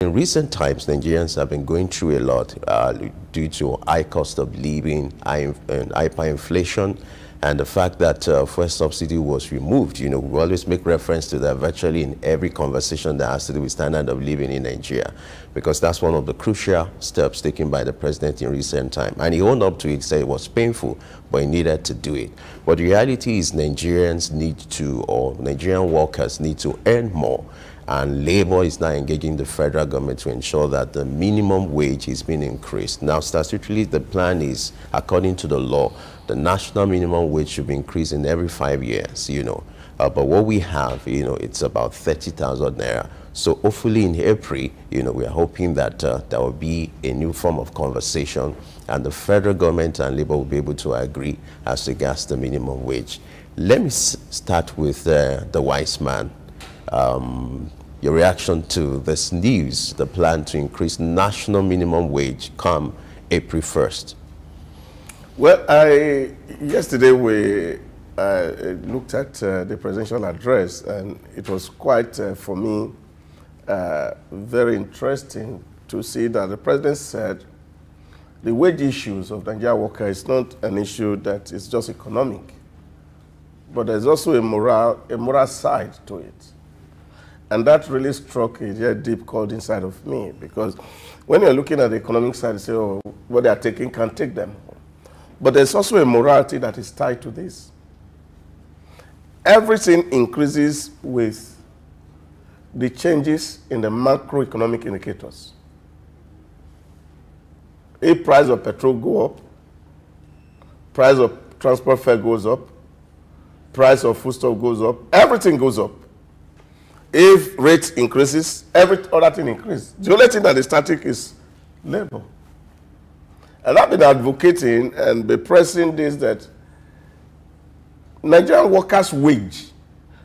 in recent times, Nigerians have been going through a lot due to high cost of living, hyperinflation, and the fact that fuel subsidy was removed. You know, we always make reference to that virtually in every conversation that has to do with standard of living in Nigeria, because that's one of the crucial steps taken by the president in recent time. And he owned up to it, said it was painful, but he needed to do it. But the reality is Nigerians need to, or Nigerian workers need to earn more. And labor is now engaging the federal government to ensure that the minimum wage is being increased. Now, statutorily, the plan is, according to the law, the national minimum wage should be increased in every 5 years, you know. But what we have, you know, it's about 30,000 naira. So hopefully in April, you know, we are hoping that there will be a new form of conversation and the federal government and labor will be able to agree as regards the minimum wage. Let me start with the wise man. Your reaction to this news, the plan to increase national minimum wage come April 1st. Well, yesterday we looked at the presidential address, and it was quite, for me, very interesting to see that the president said the wage issues of Nigerian workers is not an issue that is just economic, but there's also a moral side to it. And that really struck a very deep chord inside of me, because when you're looking at the economic side, you say, oh, what they are taking can't take them. But there's also a morality that is tied to this. Everything increases with the changes in the macroeconomic indicators. If price of petrol go up, price of transport fare goes up, price of foodstuff goes up, everything goes up. If rate increases, every other thing increases. The only thing that is static is labor. And I've been advocating and be pressing this, that Nigerian workers' wage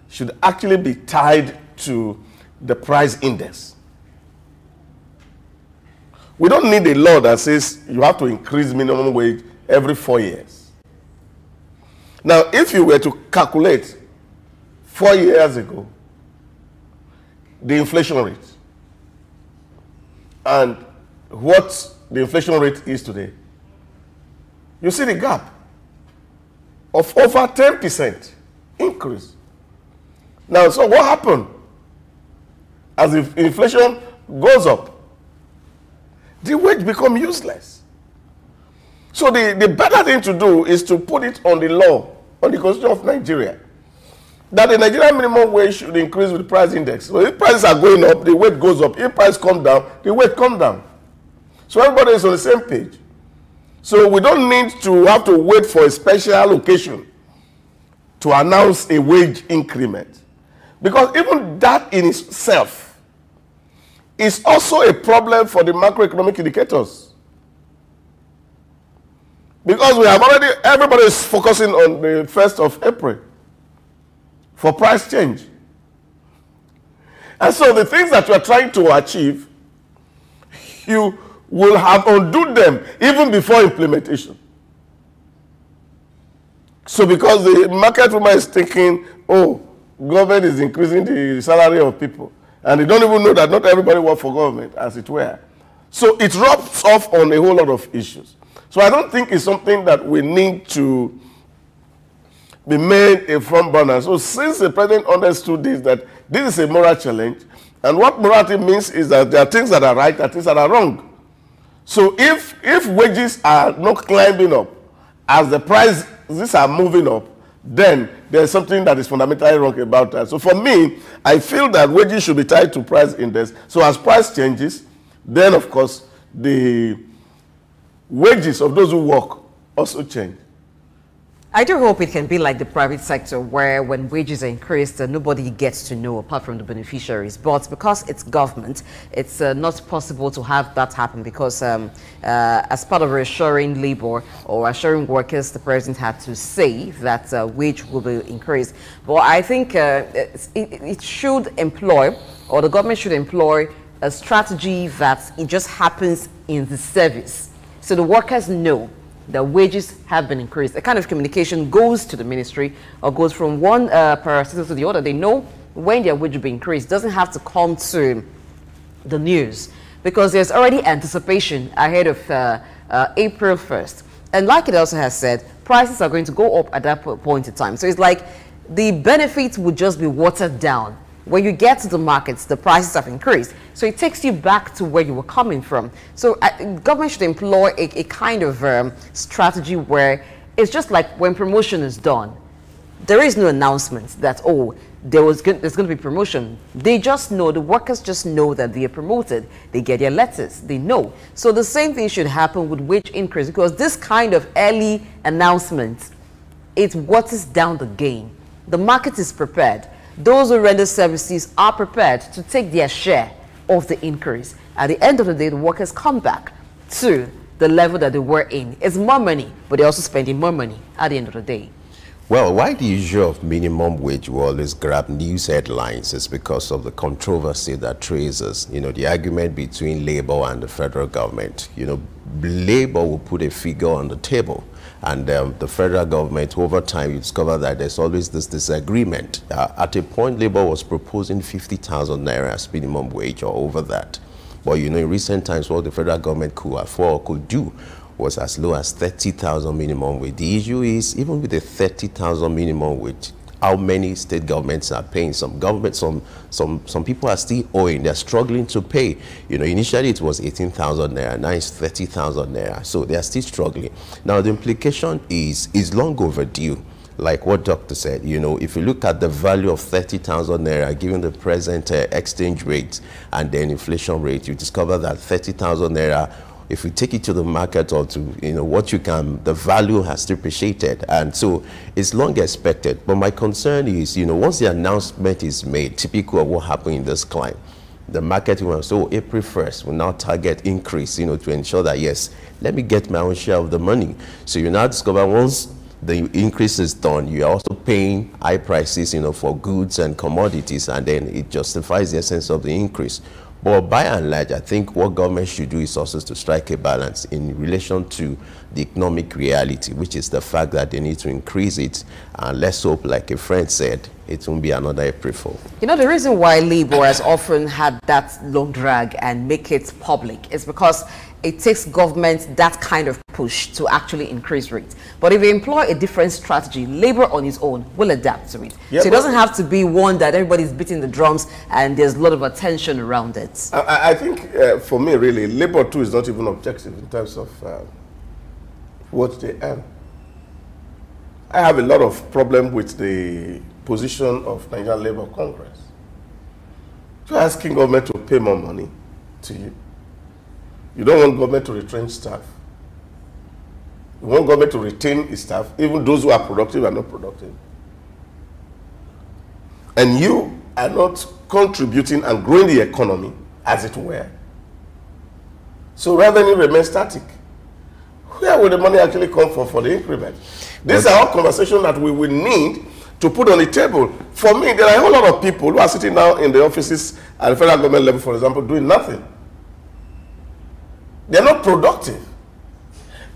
should actually be tied to the price index. We don't need a law that says you have to increase minimum wage every 4 years. Now, if you were to calculate 4 years ago, the inflation rate and what the inflation rate is today, you see the gap of over 10% increase. Now, so what happened? As if inflation goes up, the wage becomes useless. So the better thing to do is to put it on the law, on the Constitution of Nigeria, that the Nigerian minimum wage should increase with the price index. So if prices are going up, the wage goes up. If prices come down, the wage comes down. So everybody is on the same page. So we don't need to have to wait for a special occasion to announce a wage increment. Because even that in itself is also a problem for the macroeconomic indicators. Because we have already, everybody is focusing on the 1st of April for price change. And so the things that you are trying to achieve, you will have undone them even before implementation. So because the market woman is thinking, oh, government is increasing the salary of people, and they don't even know that not everybody works for government, as it were. So it rubs off on a whole lot of issues. So I don't think it's something that we need to be made a front burner. So since the president understood this, that this is a moral challenge, and what morality means is that there are things that are right and things that are wrong. So if wages are not climbing up as the prices are moving up, then there's something that is fundamentally wrong about that. So for me, I feel that wages should be tied to price index. So as price changes, then of course the wages of those who work also change. I do hope it can be like the private sector, where when wages are increased, nobody gets to know apart from the beneficiaries. But because it's government, it's not possible to have that happen, because as part of assuring labor or assuring workers, the president had to say that wage will be increased. But I think it should employ, or the government should employ, a strategy that it just happens in the service, so the workers know the wages have been increased. A kind of communication goes to the ministry or goes from one parastatal to the other. They know when their wage will be increased. It doesn't have to come to the news, because there's already anticipation ahead of April 1st. And like it also has said, prices are going to go up at that point in time. So it's like the benefits would just be watered down. When you get to the markets, the prices have increased. So it takes you back to where you were coming from. So government should employ a kind of strategy where it's just like when promotion is done. There is no announcement that, oh, there's going to be promotion. They just know, the workers just know that they are promoted. They get their letters. They know. So the same thing should happen with wage increase, because this kind of early announcement, it waters down the game. The market is prepared. Those who render services are prepared to take their share of the increase. At the end of the day, the workers come back to the level that they were in. It's more money, but they're also spending more money at the end of the day. Well, why the issue of minimum wage will always grab news headlines is because of the controversy that traces, the argument between Labour and the federal government. Labour will put a figure on the table, and the federal government, over time, you discover that there's always this disagreement. At a point, Labour was proposing 50,000 naira as minimum wage or over that. But, in recent times, what the federal government could afford, could do, was as low as 30,000 minimum wage. The issue is, even with the 30,000 minimum wage, how many state governments are paying? Some governments, some people are still owing. They're struggling to pay. Initially it was 18,000 naira. Now it's 30,000 naira. So they are still struggling. Now the implication is long overdue. Like what doctor said, if you look at the value of 30,000 naira, given the present exchange rate and then inflation rate, you discover that 30,000 naira, if we take it to the market or to, the value has depreciated. And so it's long expected. But my concern is, once the announcement is made, typical of what happened in this climb, the market will, so April 1st will now target increase, to ensure that, yes, let me get my own share of the money. So you now discover once the increase is done, you are also paying high prices, for goods and commodities, and then it justifies the essence of the increase. But by and large, I think what government should do is also to strike a balance in relation to the economic reality, which is the fact that they need to increase it. And let's hope, like a friend said, it won't be another April Fool. The reason why Labour has often had that long drag and make it public is because it takes government that kind of push to actually increase rates. But if you employ a different strategy, Labour on its own will adapt to it. Yeah, so it doesn't have to be one that everybody's beating the drums and there's a lot of attention around it. I think for me, really, Labour too is not even objective in terms of what they earn. I have a lot of problem with the position of Nigerian Labour Congress. You're asking government to pay more money to you. You don't want government to retrench staff. You want government to retain its staff, even those who are productive and not productive. And you are not contributing and growing the economy, as it were. So rather than remain static, where will the money actually come from for the increment? These are all conversations that we will need to put on the table. For me, there are a whole lot of people who are sitting now in the offices at the federal government level, for example, doing nothing. They're not productive.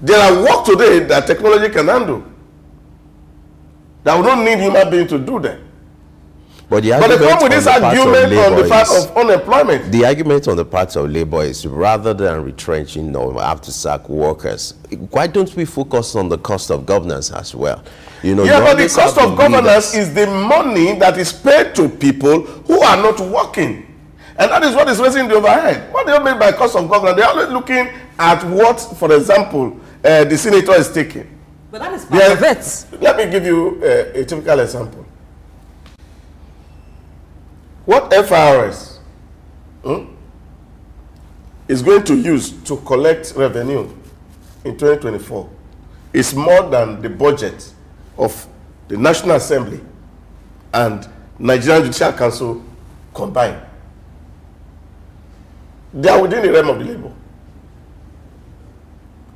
There are work today that technology can handle that will not need human beings to do them. But they come with this argument on the fact of unemployment. The argument on the part of Labour is rather than retrenching, we have to sack workers. Why don't we focus on the cost of governance as well? But the cost of governance is the money that is paid to people who are not working. And that is what is raising the overhead. What they mean by cost of governance? They're always looking at what, for example, the senator is taking. But that is part of it. Let me give you a typical example. What FRS is going to use to collect revenue in 2024 is more than the budget of the National Assembly and Nigerian Judicial Council combined. They are within the realm of the labor.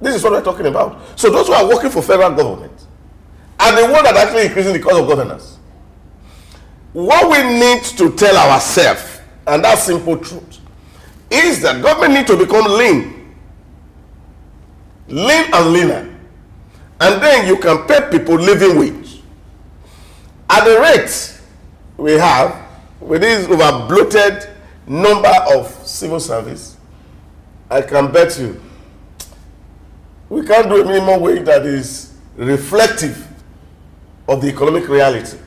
This is what we're talking about. So those who are working for federal government are the ones that are actually increasing the cost of governance. What we need to tell ourselves, and that's simple truth, is that government needs to become lean. Lean and leaner. And then you can pay people living wage. At the rate we have, with this over bloated number of civil service, I can bet you we can't do a minimum wage that is reflective of the economic reality,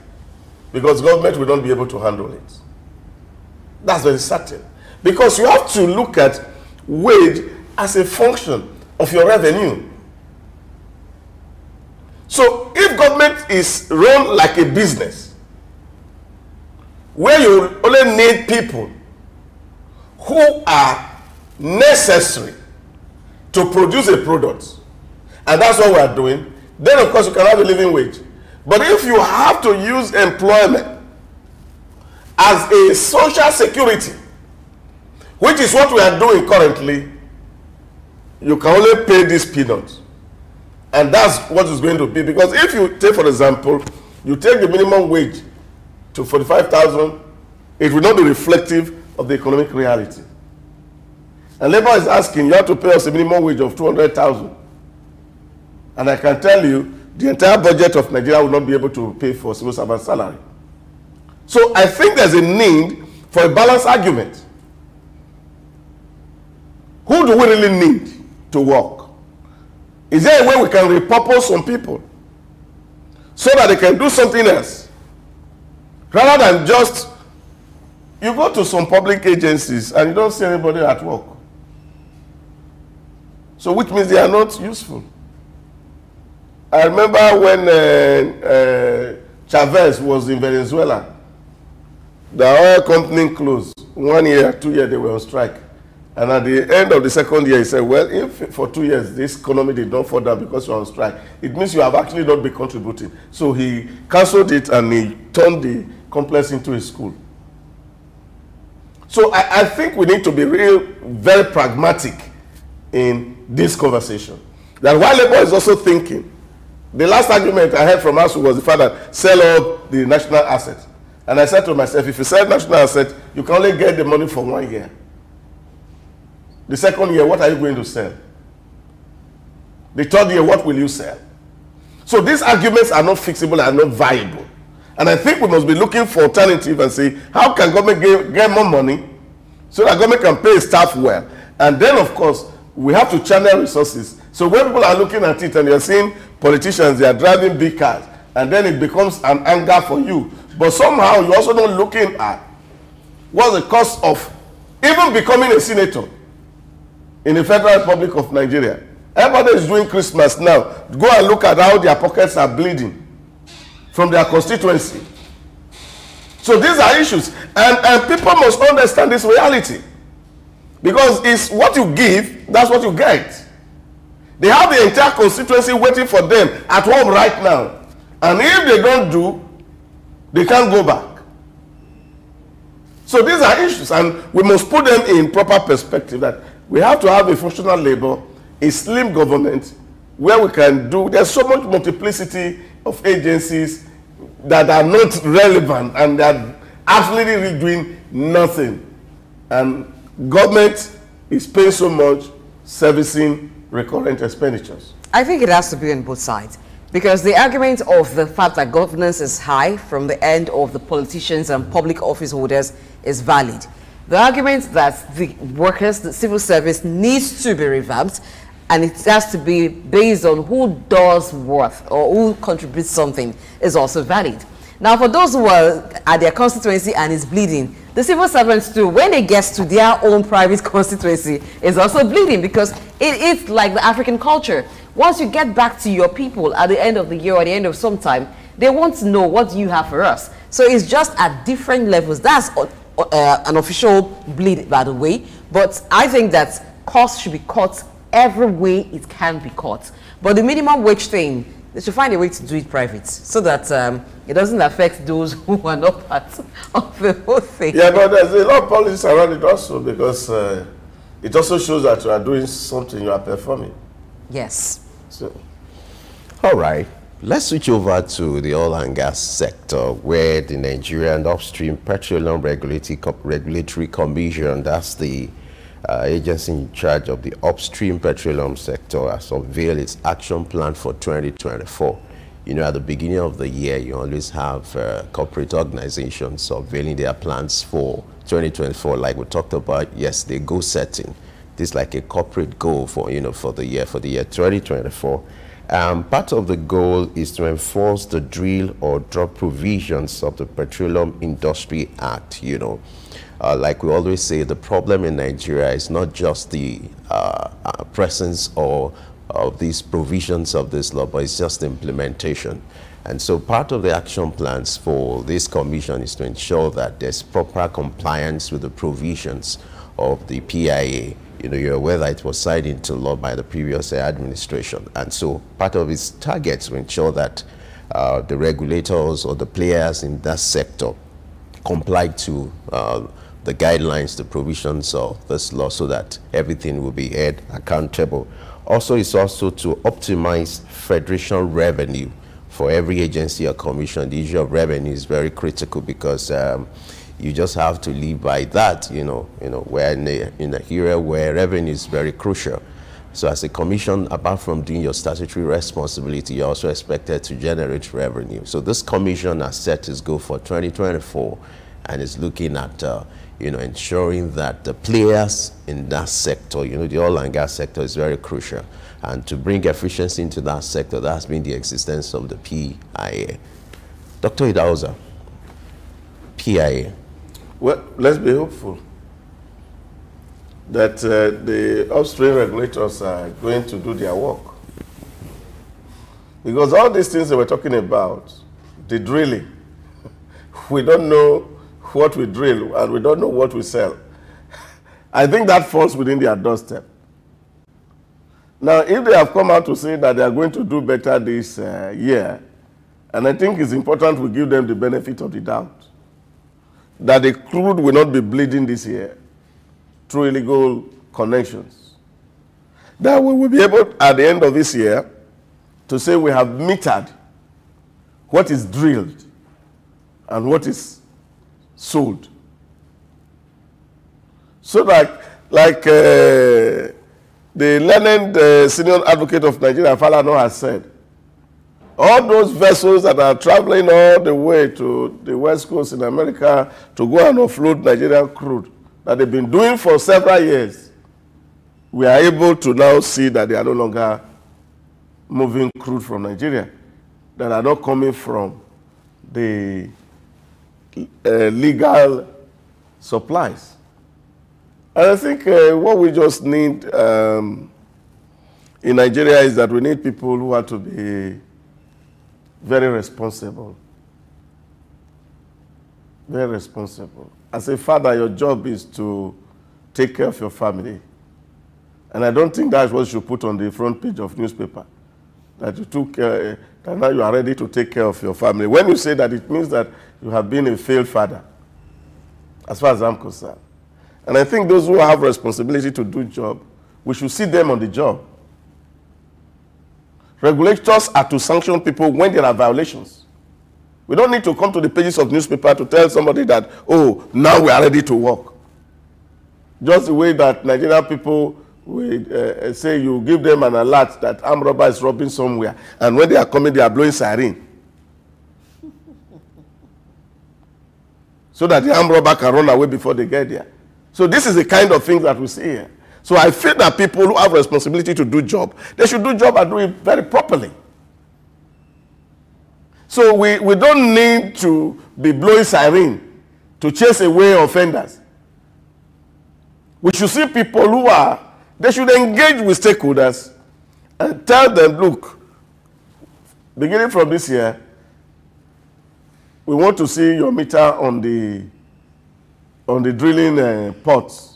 because government will not be able to handle it. That's very certain. Because you have to look at wage as a function of your revenue. So if government is run like a business, where you only need people who are necessary to produce a product, and that's what we are doing, then of course you can have a living wage. But if you have to use employment as a social security, which is what we are doing currently, you can only pay these peanuts. And that's what it's going to be. Because if you take, for example, you take the minimum wage to 45,000, it will not be reflective of the economic reality. And Labour is asking, you have to pay us a minimum wage of 200,000. And I can tell you, the entire budget of Nigeria will not be able to pay for civil servant salary. So I think there's a need for a balanced argument. Who do we really need to work? Is there a way we can repurpose some people so that they can do something else? Rather than just, you go to some public agencies and you don't see anybody at work. So which means they are not useful. I remember when Chavez was in Venezuela, the oil company closed. 1 year, 2 years, they were on strike. And at the end of the second year, he said, well, if for 2 years this economy did not fall down because you're on strike, it means you have actually not been contributing. So he cancelled it and he turned the complex into a school. So I think we need to be very pragmatic in this conversation. That while Labour is also thinking, the last argument I heard from us was the fact that sell up the national asset. And I said to myself, if you sell national asset, you can only get the money for 1 year. The second year, what are you going to sell? The third year, what will you sell? So these arguments are not fixable and not viable. And I think we must be looking for alternative and say, how can government get more money so that government can pay staff well? And then, of course, we have to channel resources. So when people are looking at it and you're seeing politicians, they are driving big cars, and then it becomes an anger for you. But somehow you're also not looking at what's the cost of even becoming a senator in the Federal Republic of Nigeria. Everybody is doing Christmas now. Go and look at how their pockets are bleeding from their constituency. So these are issues. And people must understand this reality. Because it's what you give, that's what you get. They have the entire constituency waiting for them at home right now. And if they don't do, they can't go back. So these are issues, and we must put them in proper perspective, that we have to have a functional labor, a slim government, where we can do, there's so much multiplicity of agencies that are not relevant and they are absolutely really doing nothing. And government is paying so much servicing recurrent expenditures. I think it has to be on both sides, because the argument of the fact that governance is high from the end of the politicians and public office holders is valid. The argument that the workers, the civil service, needs to be revamped, and it has to be based on who does worth or who contributes something, is also valid. Now, for those who are at their constituency and is bleeding, the civil servants too, when it gets to their own private constituency, is also bleeding, because it is like the African culture. Once you get back to your people at the end of the year or the end of some time, they want to know, what do you have for us? So it's just at different levels. That's an official bleed, by the way. But I think that costs should be cut every way it can be cut. But the minimum wage thing, they should find a way to do it private, so that it doesn't affect those who are not part of the whole thing. Yeah, but there's a lot of politics around it also, because it also shows that you are doing something, you are performing. Yes. So, all right, let's switch over to the oil and gas sector, where the Nigerian Upstream Petroleum Regulatory Commission, that's the agency in charge of the upstream petroleum sector, has unveiled its action plan for 2024. you know, at the beginning of the year, you always have corporate organizations unveiling their plans for 2024, like we talked about. Yes, they goal setting. This is like a corporate goal for, you know, for the year 2024. Part of the goal is to enforce the drill or drop provisions of the Petroleum Industry Act. You know, like we always say, the problem in Nigeria is not just the presence or of these provisions of this law, but it's just the implementation. And so part of the action plans for this commission is to ensure that there's proper compliance with the provisions of the PIA. You know, you're aware that it was signed into law by the previous administration. And so part of its targets to ensure that the regulators or the players in that sector comply to the guidelines, the provisions of this law, so that everything will be held accountable. Also, it's also to optimize federation revenue for every agency or commission. The issue of revenue is very critical because you just have to live by that. You know, we're in a era where revenue is very crucial. So as a commission, apart from doing your statutory responsibility, you're also expected to generate revenue. So this commission has set its goal for 2024 and is looking at you know, ensuring that the players in that sector, you know, the oil and gas sector is very crucial. And to bring efficiency into that sector, that has been the existence of the PIA. Dr. Idahosa, PIA. Well, let's be hopeful that the upstream regulators are going to do their work. Because all these things that we're talking about, the drilling, we don't know what we drill and we don't know what we sell. I think that falls within their doorstep. Now, if they have come out to say that they are going to do better this year, and I think it's important we give them the benefit of the doubt, that the crude will not be bleeding this year through illegal connections, that we will be able, at the end of this year, to say we have metered what is drilled and what is sold. So that, like the learned senior advocate of Nigeria, Falano, has said, all those vessels that are traveling all the way to the West Coast in America to go and offload Nigerian crude that they've been doing for several years, we are able to now see that they are no longer moving crude from Nigeria, that are not coming from the legal supplies. And I think what we just need in Nigeria is that we need people who are to be very responsible. Very responsible. As a father, your job is to take care of your family. And I don't think that's what you should put on the front page of newspaper. That you took care, that now you are ready to take care of your family. When you say that, it means that you have been a failed father, as far as I'm concerned. And I think those who have responsibility to do job, we should see them on the job. Regulators are to sanction people when there are violations. We don't need to come to the pages of newspaper to tell somebody that, oh, now we are ready to work. Just the way that Nigerian people will say you give them an alert that armed robber is robbing somewhere, and when they are coming, they are blowing siren. So that the armed robber can run away before they get there. So this is the kind of thing that we see here. So I feel that people who have responsibility to do job, they should do job and do it very properly. So we don't need to be blowing siren to chase away offenders. We should see people who are, they should engage with stakeholders and tell them, look, beginning from this year, we want to see your meter on the drilling ports.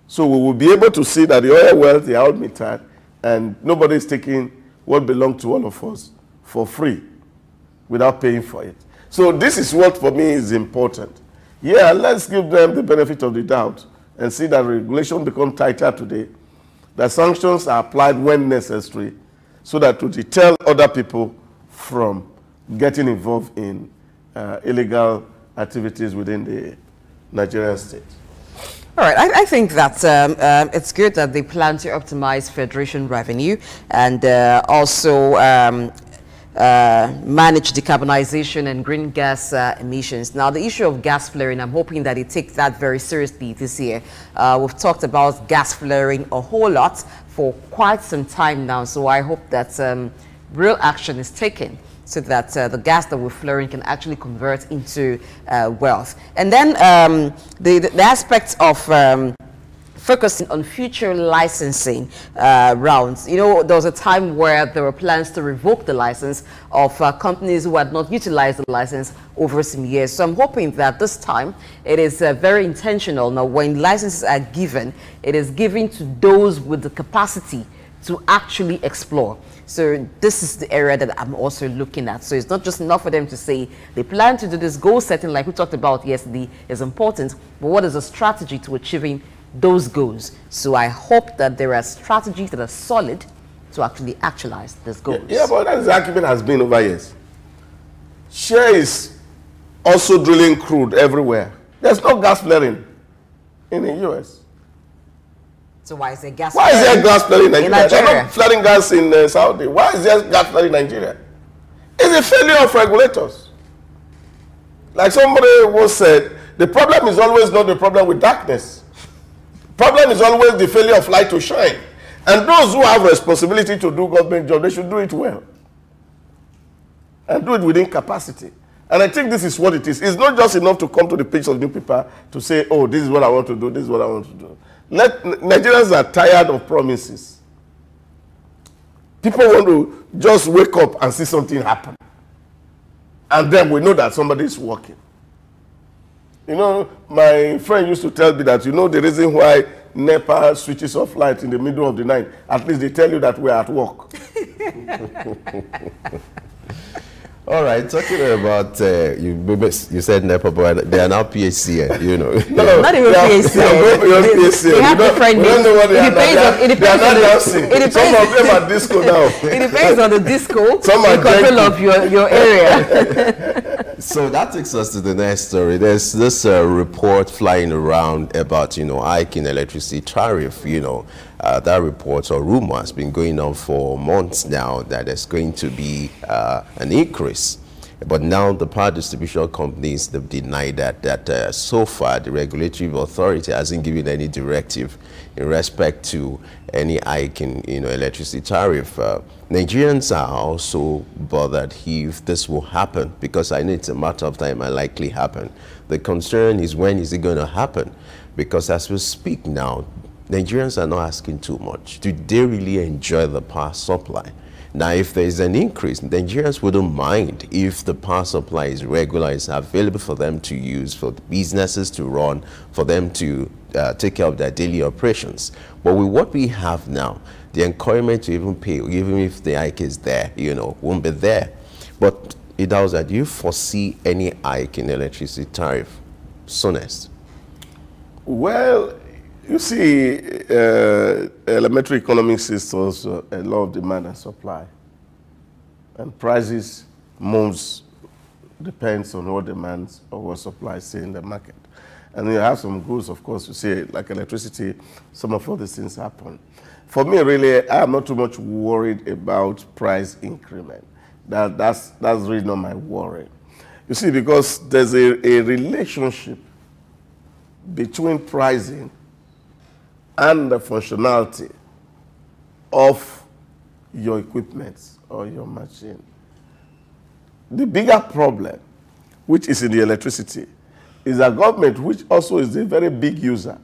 So we will be able to see that the oil wells, they are all metered, and nobody is taking what belongs to all of us for free without paying for it. So this is what, for me, is important. Yeah, let's give them the benefit of the doubt and see that regulation become tighter today, that sanctions are applied when necessary, so that to deter other people from getting involved in illegal activities within the Nigerian state. All right, I think that it's good that they plan to optimize federation revenue and also manage decarbonization and green gas emissions. Now, the issue of gas flaring, I'm hoping that it takes that very seriously this year. We've talked about gas flaring a whole lot for quite some time now, so I hope that real action is taken so that the gas that we're flaring can actually convert into wealth. And then the aspect of focusing on future licensing rounds. You know, there was a time where there were plans to revoke the license of companies who had not utilized the license over some years. So I'm hoping that this time it is very intentional. Now, when licenses are given, it is given to those with the capacity to actually explore. So this is the area that I'm also looking at. So it's not just enough for them to say they plan to do this. Goal setting, like we talked about yesterday, is important. But what is the strategy to achieving those goals? So I hope that there are strategies that are solid to actually actualize these goals. Yeah, but that's the argument has been over years. Share is also drilling crude everywhere. There's no gas flaring in the U.S. So why is there gas flaring? Why is there gas flaring in Nigeria? They're not flaring gas in Saudi. Why is there gas flaring in Nigeria? It's a failure of regulators. Like somebody once said, the problem is always not the problem with darkness. Problem is always the failure of light to shine. And those who have responsibility to do government job, they should do it well. And do it within capacity. And I think this is what it is. It's not just enough to come to the page of the newspaper to say, oh, this is what I want to do, this is what I want to do. Nigerians are tired of promises. People want to just wake up and see something happen. And then we know that somebody is working. You know, my friend used to tell me that, you know, the reason why NEPA switches off light in the middle of the night, at least they tell you that we're at work. All right, talking about, you said NEPA, but they are now PHCN, you know. No, not even PHCN. They have different names. It depends Some of them are disco now. It depends on the disco. Some are control of your area. So that takes us to the next story. There's this report flying around about, you know, hike in electricity tariff, you know. That report or rumor has been going on for months now that there's going to be an increase. But now the power distribution companies, they've denied that so far the regulatory authority hasn't given any directive in respect to any hike in, you know, electricity tariff. Nigerians are also bothered if this will happen, because I know it's a matter of time and likely happen. The concern is, when is it going to happen? Because as we speak now, Nigerians are not asking too much. Do they really enjoy the power supply? Now, if there is an increase, Nigerians wouldn't mind if the power supply is regular, is available for them to use, for businesses to run, for them to take care of their daily operations. But with what we have now, the encouragement to even pay, even if the hike is there, you know, won't be there. But Idahosa, do you foresee any hike in electricity tariff soonest? Well, you see, elementary economics is also a law of demand and supply. And prices moves depends on what demands or what supply say in the market. And you have some goods, of course, you see, like electricity, some of all these things happen. For me, really, I am not too much worried about price increment. That's really not my worry. You see, because there's a relationship between pricing and the functionality of your equipment or your machine. The bigger problem, which is in the electricity, is a government which also is a very big user,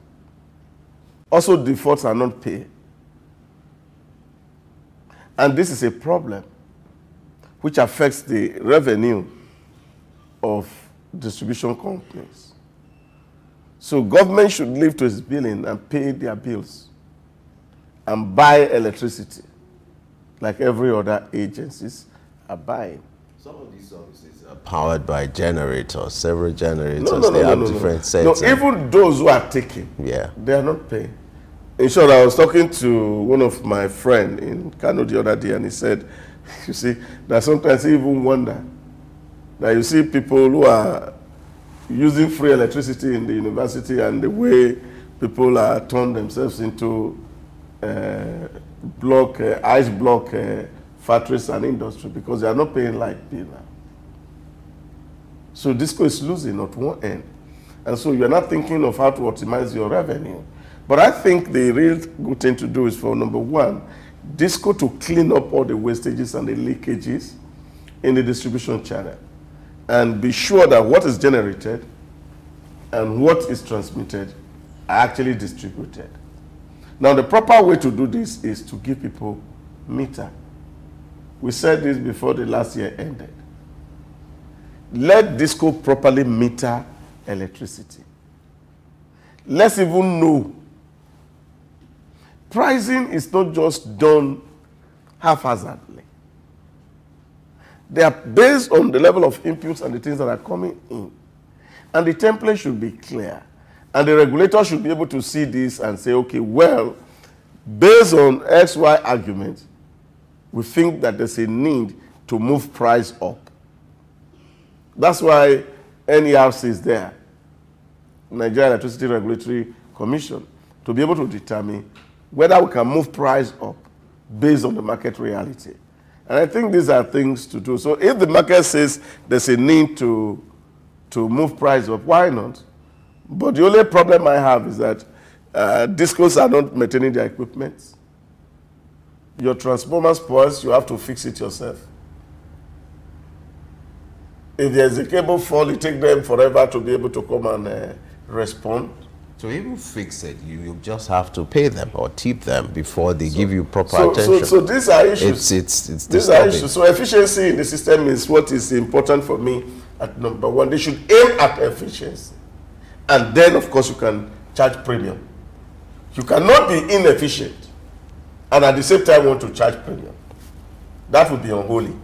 also defaults and not pay. And this is a problem which affects the revenue of distribution companies. So government should leave to its billing and pay their bills and buy electricity like every other agencies are buying. Some of these services are powered by generators, several generators. They have different sets. No, even those who are taking, they are not paying. In short, I was talking to one of my friends in Kano the other day, and he said, you see, that sometimes he even wonder that you see people who are using free electricity in the university, and the way people are turned themselves into ice block factories and industry because they are not paying light bill now. So Disco is losing at one end. And so you're not thinking of how to optimize your revenue. But I think the real good thing to do is for number one, Disco to clean up all the wastages and the leakages in the distribution channel and be sure that what is generated and what is transmitted are actually distributed. Now, the proper way to do this is to give people meter. We said this before the last year ended. Let Disco properly meter electricity. Let's even know. Pricing is not just done haphazardly. They are based on the level of inputs and the things that are coming in. And the template should be clear. And the regulator should be able to see this and say, okay, well, based on XY argument, we think that there's a need to move price up. That's why NERC is there, Nigeria Electricity Regulatory Commission, to be able to determine whether we can move price up based on the market reality. And I think these are things to do. So if the market says there's a need to move price up, why not? But the only problem I have is that Discos are not maintaining their equipment. Your transformer spoils, you have to fix it yourself. If there's a cable fall, it takes them forever to be able to come and respond. To even fix it, you just have to pay them or tip them before they give you proper attention. So these are issues. It's these are issues. So efficiency in the system is what is important for me at number one. They should aim at efficiency. And then, of course, you can charge premium. You cannot be inefficient and at the same time want to charge premium. That would be unholy.